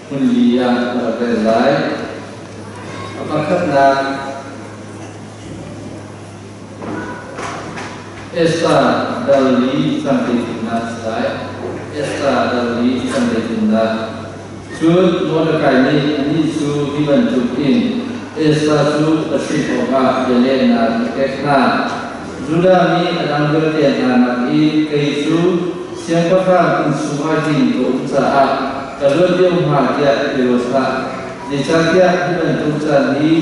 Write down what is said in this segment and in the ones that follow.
hun lia về lại mà khát na esa dali sampai tina sai esa dali sampai tina Chúa một cái này đi su đi vận chụp in esa su asih oga jelen na kekna Juda mi adam bertian anak in keisu siang pakar in suha jin to usaha kalau dia menghajar dewasa dicakia di bentuk candi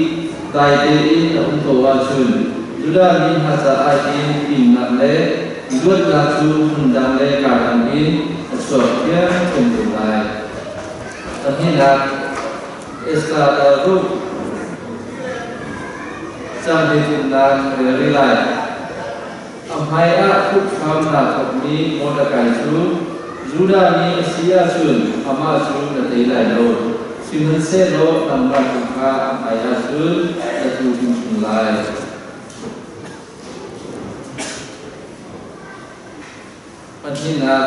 taiti untuk wasun Juda mi hasa ajin pinang le dua lasu hendang le kadang in sokya pembulai terhinak eskadaru candi pinang relai Amai aku kamna kami moda kaisu Juda ni Asia sun ama sun natai lai lo simen se lo tambah kuka amai sun natu sun lai Panhina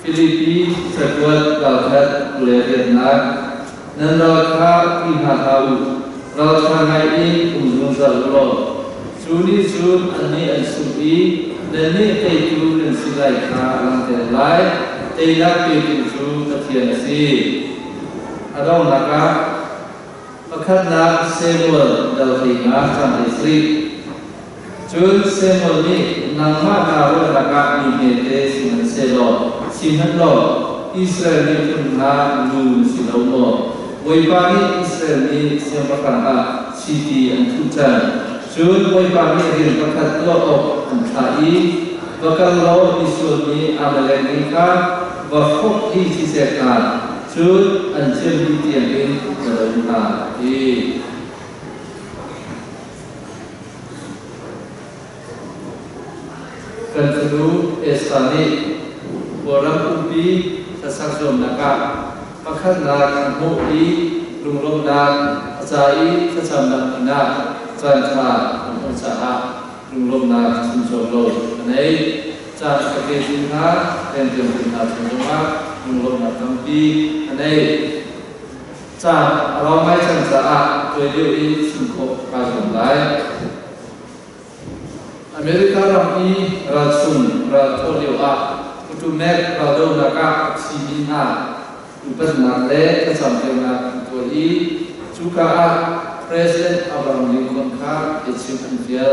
Filipi sekuat kalhat Vietnam dan raka ihahau raka ngai umzung zalulo Suni sun ani al-subi dan ni kaitu dan silai ka lang terlai teilak kaitu su katian si adau naka pakat nak semua dal tinga sampai sri sun semua ni nama kawan naka ni hete sinan selo sinan lo Israel ni pun na lu silau lo Wipani Israel ni siapa kata Siti Antutan Sun moi pagi rin pakat lo op antai bakal lo isuni amalenika bakok di sisekan sun ancel di tiangin berunta di kan kedua estani orang ubi sasaksom naka pakat nak mukti lumlom dan asai sasam nak Sancha usaha belum nak sensor ini cara kerja dan kerja semua belum nak tampi ini cara ramai sancha tujuh ini sungguh kasus lain Amerika ramai rasun ratolio kutu mek rado nakak sibina lupas nakle kesampaian tujuh juga President Abraham Lincoln ka Ethiopia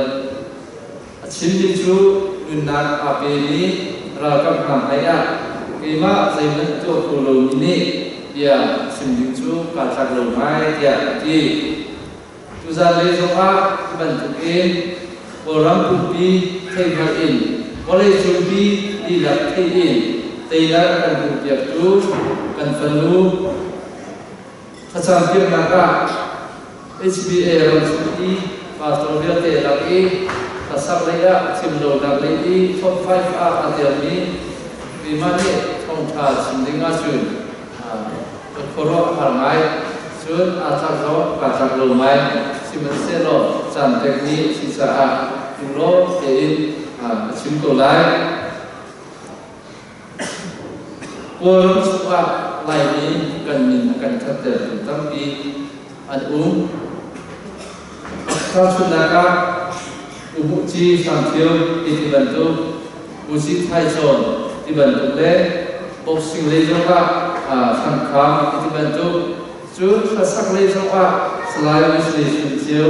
achimbi chu unat apeni rakam kamaya kema zaiman to kolo ini ya chimbi chu ka thaklo mai ya ti tuza le soka bantukin orang pupi thaiga in boleh chumbi di lak in teila kan pupiak tu kan fanu khasampi naka HBA Ramsuti Pastor Biate lagi kasak laya simlo lagi top 5 atiami bimani tongta sindinga sun koro harmai sun atakro kasak lomai simenselo san teknik sisa tulo tein simtolai Orang suka lain kan min akan kata tapi Kasunaka ubuci sambil dibantu usi Tyson dibantu le boxing le juga sangkam dibantu ju sasak le juga selain usi sambil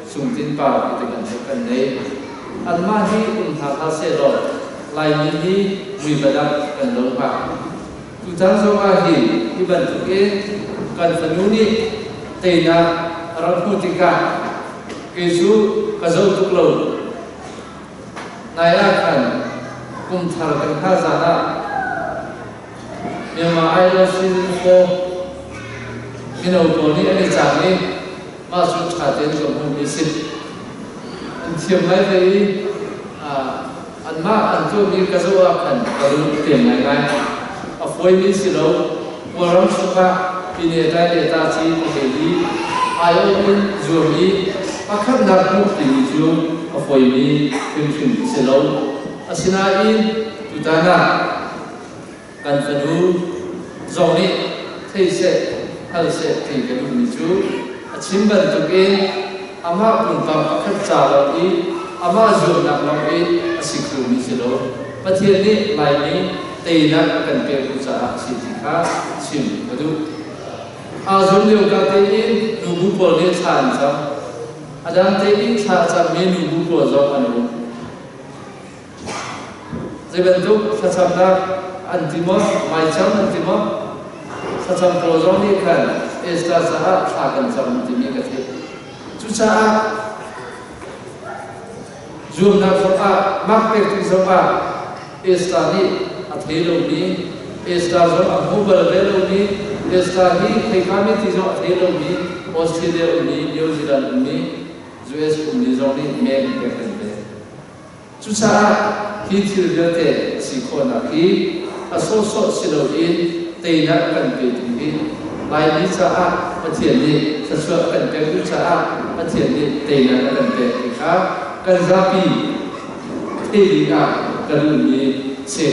sungtin pak dibantu kan le almahi untah hasil lain ini wibadat kan lompa tujuan juga dibantu ke kan penuni tena Raputika Kesu kazau tuklo nayakan kumthar kan khazana mema ailo sinfo minau ni ani chani masu chaten ko misit thiam lai dei anma antu mi kazau akan kalu tiam ngai ngai afoi mi silo waram suka pine dai ta chi ni ayo min zurmi akan nak mukti ju afoi mi kim selo asina in tutana kan fanu zoni thấy sẽ hay sẽ thì cái lúc mình chú chim bẩn tụi em ama cùng tập khắc trả lại đi ama dùng nặng lòng đi xịt khử mình sẽ đâu và thiên đi lại đi tây nát cần kêu cũng trả xịt thì khác chim cái lúc dùng liều cả tây đi nụ bút bò lên sàn sao đang tây đi sàn sàn miếng nụ bút bò gió anh luôn jadi bentuk sesamdak antimos macam antimos sesam prozon ni kan esta sahat akan sama antimi kata susah zoom nak sopa makpek tu sopa esta ni athelo ni esta zo abu berbelo ni esta ni kami tu zo athelo ni Australia ni New Zealand ni US ni zo ni meg kata susah Hitil dia si kona ki asosok siloin tena kan peti lai ni saa pathian ni sasua kan peti saa pathian ni tena kan peti ka kan zapi teli ka kan ni se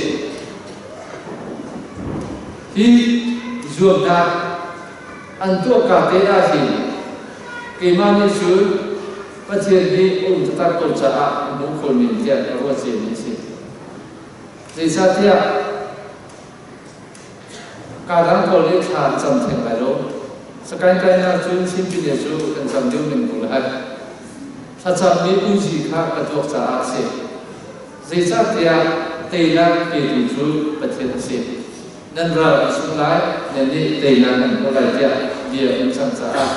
hi zuamna antu ka tena hi kemani su pathian ni tetap kerja mukul ni dia awak sini sih. Jadi saya kadang kalau lihat something lalu sekarang nak cun simpel itu kan sambil menggunakan sahaja ni uji kah ketua saat sih. Jadi saya tidak begitu pathian sih. Dan berapa sekolah jadi tidak mulai dia macam saat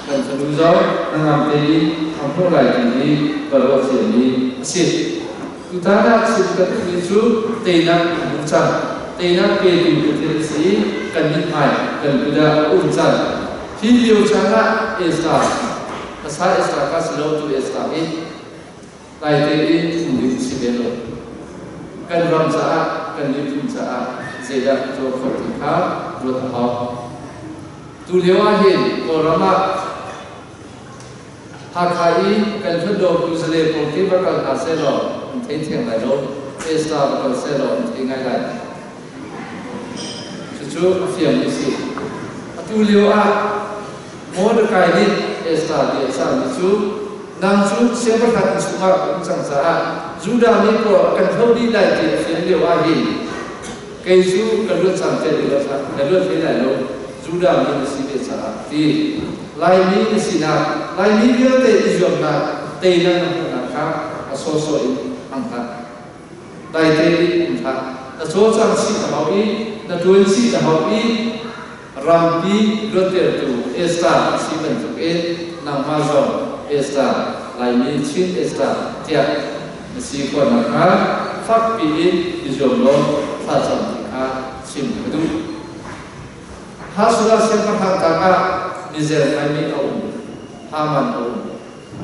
dan seluruh dengan tadi apa lagi berwakil ini sih utara seperti itu tidak muncul tidak begitu sih kan dimai dan tidak muncul video cara esta pasal esta kasih tu esta ini lagi ini mungkin sebelo kan ramsa kan itu saat saya tu ketika buat apa tu lewahin korama Hakai kan sudah usai politik bakal hasil lo, tenting lalu, pesta bakal hasil lo, tengai lagi. Cucu afiam isi. Atu liwa, Mordekai ni pesta dia sama cucu, nang cucu siapa tak suka uncang sah. Sudah ni ko kan tahu di lagi afiam liwa ini. Keju kedua sampai dua sah, kedua tidak lalu. Sudah ni mesti pesta. Di lain ni sinar. Lain ni dia izom na tena na ka asoso in angkat. Dai tei angkat. Na sosang si tahawi na tuan si tahawi rampi roter tu esta si bentuk nang mazom esta lain ni chin esta tiap si ko na ka fak pi izom lo fasam ka sim betul. Hasra siapa kata nizer kami au Haman tu,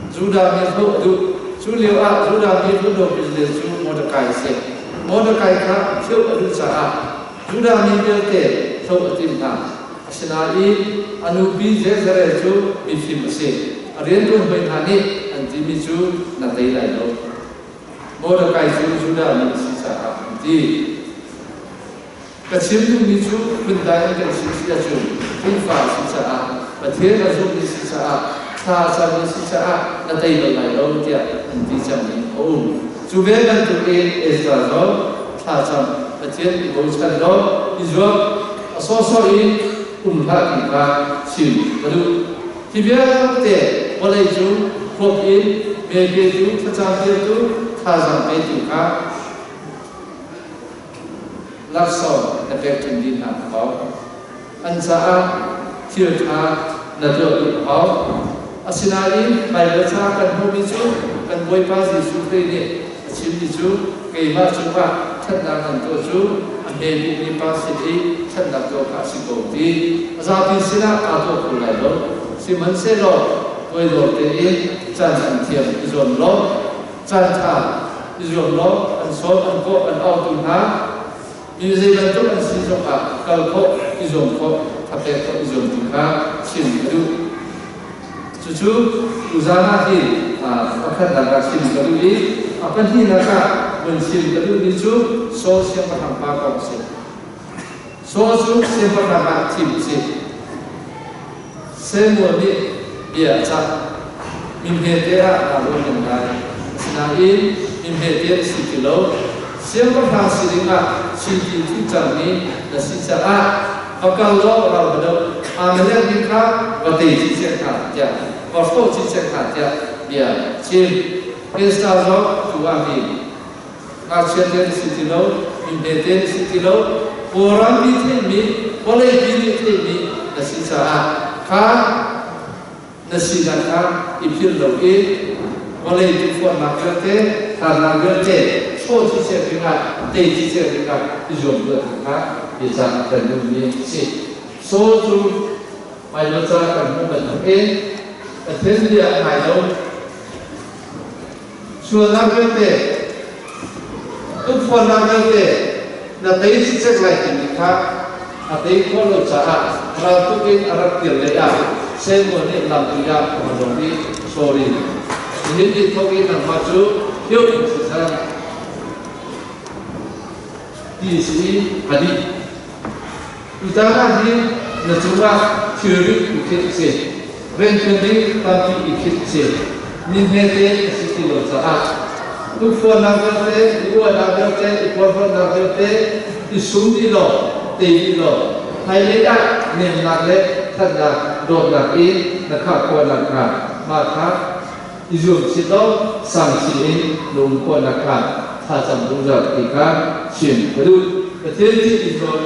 sudah mitu tu, suliwa sudah mitu tu bisnes tu Mordekai se, Mordekai ka siu adu sah, sudah mitu te, siu atimna, asinai anubi zezere tu bifim se, arientu berhani anti mitu nanti lalu, Mordekai tu sudah mitu sah, anti kecil tu mitu benda yang kecil tu, infak sah, bertiada tu sah. Sahaja sisa nanti berlai lalu dia nanti jadi cuba kan tu Ezra lo sahaja macam ibukan lo Israel sosok ini kita sih baru kita te boleh ju kopi media ju macam itu sahaja media ka laksau efek tinggi nak kau ansah cerita nato kau asinai baik baca kan hobi tu kan boy pasi sukai ni ciri tu kema cuma cendang tentu tu ambil ni pasi ni cendang tu kasih kopi asapi sila atau kulai lo si manselo boy lo teri jangan tiap izon lo jangan izon lo ansor angko an auto ha New Zealand tu ansih soka kalau izon ko tapi ko izon tu ha sim tu cucu uzana hi akan dapat sim kedua akan hi nak mensim kedua itu sosial berhampa kongsi số số xem phần nào bạn chịu gì xem một đi bịa chặt mình hiện thế là luôn những cái là in mình hiện thế sự kỷ lỗ xem phần nào sự định là sự kỷ lỗ chẳng ní là sự chẳng và cầu đó vào vào đâu mình lên đi khác và tỷ chỉ sẽ khả chả và phô chỉ sẽ khả chả bịa chim cái sao đó chủ mình chuyện đến sự kỷ lỗ mình hiện thế sự kỷ lỗ orang bi themi boleh pilih themi nasi sah kah nasi nakar ipil logi boleh dibuat nakarte karena nakarte so cicet dengan teh cicet dengan jom berkah bisa terjadi si so tu mai baca kan mungkin attend dia mai lo so nakarte tu buat nakarte na tay si check lại thì khác à tay có lối trả ra tu cái arab tiền lấy xem một cái làm gì mà đồng đi sorry những cái thông tin làm mà chú hiểu được sao đi sĩ hadi chúng ta là gì là chúng ta chưa được cái gì bên trên đấy ta bị cái gì nên thế thì sự lối trả tu phun nakarte, ibu nakarte, ibu phun nakarte, isum di lo, teh di lo. Hai leda nem nakle, thằng nào đột nakle, nakha qua nakha, mà khác isum si lo, sang si in, lùng qua nakha, tha sam lùng ra thì khác, chuyển cái đu, cái thế thì isum,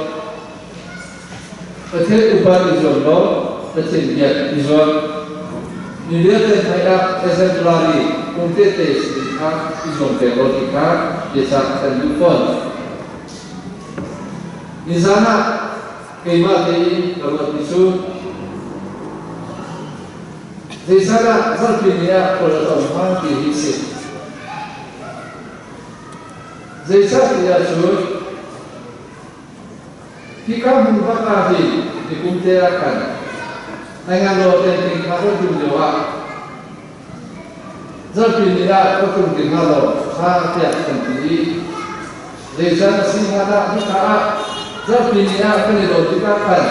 cái thế uban isum lo, cái thế nhật isum. Như thế thì phải là exemplary, công ty test izong teoretika bisa terjun. Di sana kemati kalau isu di sana zalpinia kalau orang dihisap. Di sana dia suruh jika membuat dikumpulkan dengan loten tinggal jumlah zalpinia itu tinggal setiap sendiri. Desa Singhada kita zalpinia kini dikatakan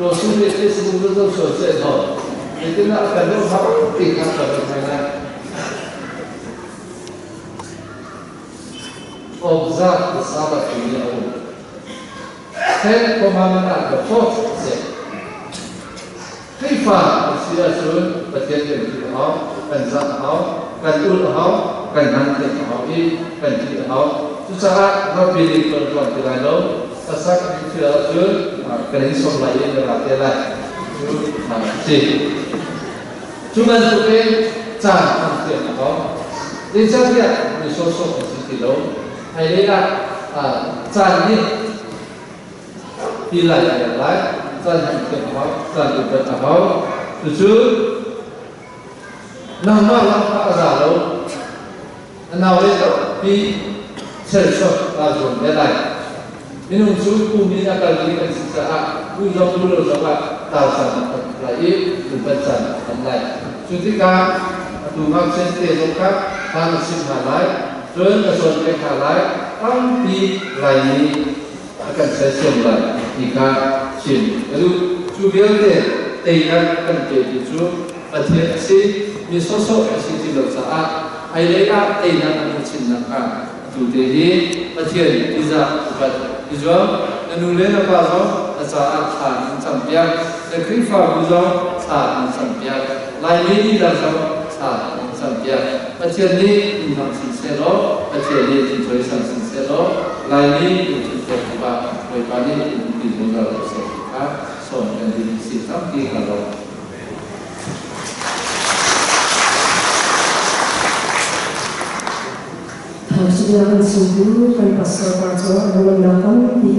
Rasul itu sebelum selesai dah. Itu nak kalau apa tinggal pada observe sahabat dunia umum. Saya pemahaman ada fokus. Kaifa siyasun berjaya berjaya kan zahau kan ulhau kan nanti hau kan hau secara rapid perjuangan terlalu sasak siyasun kali somlai berarti sih cuma supaya jangan nanti hau desa dia disosok di situ hari ini jangan pilih yang lain jangan berhau, jangan berhau. Tujuh, nama apa asal? Nama itu di sesuatu lagu belai. Minum suku minyak kali ini sesaat, ujung dulu sampai tahu sama lagi, berbaca online. Ketika tumak sendiri lengkap, tanah simhalai, dan kesulitan halai, tapi lain akan sesuatu lagi. Jika sim, lalu juga tidak akan jadi itu atensi misosok asing tidak saat ayat tidak akan cintakan itu jadi aten tidak dapat jual nulen apa so saat saat sampai nekrifa jual saat sampai lain ini dalam saat sampai aten ini tentang sincero aten ini tentang sincero lain ini tentang apa bagaimana itu tentang sesuatu soalnya di sistem di kalau Sudah sungguh kan pasal pasal mengenalkan di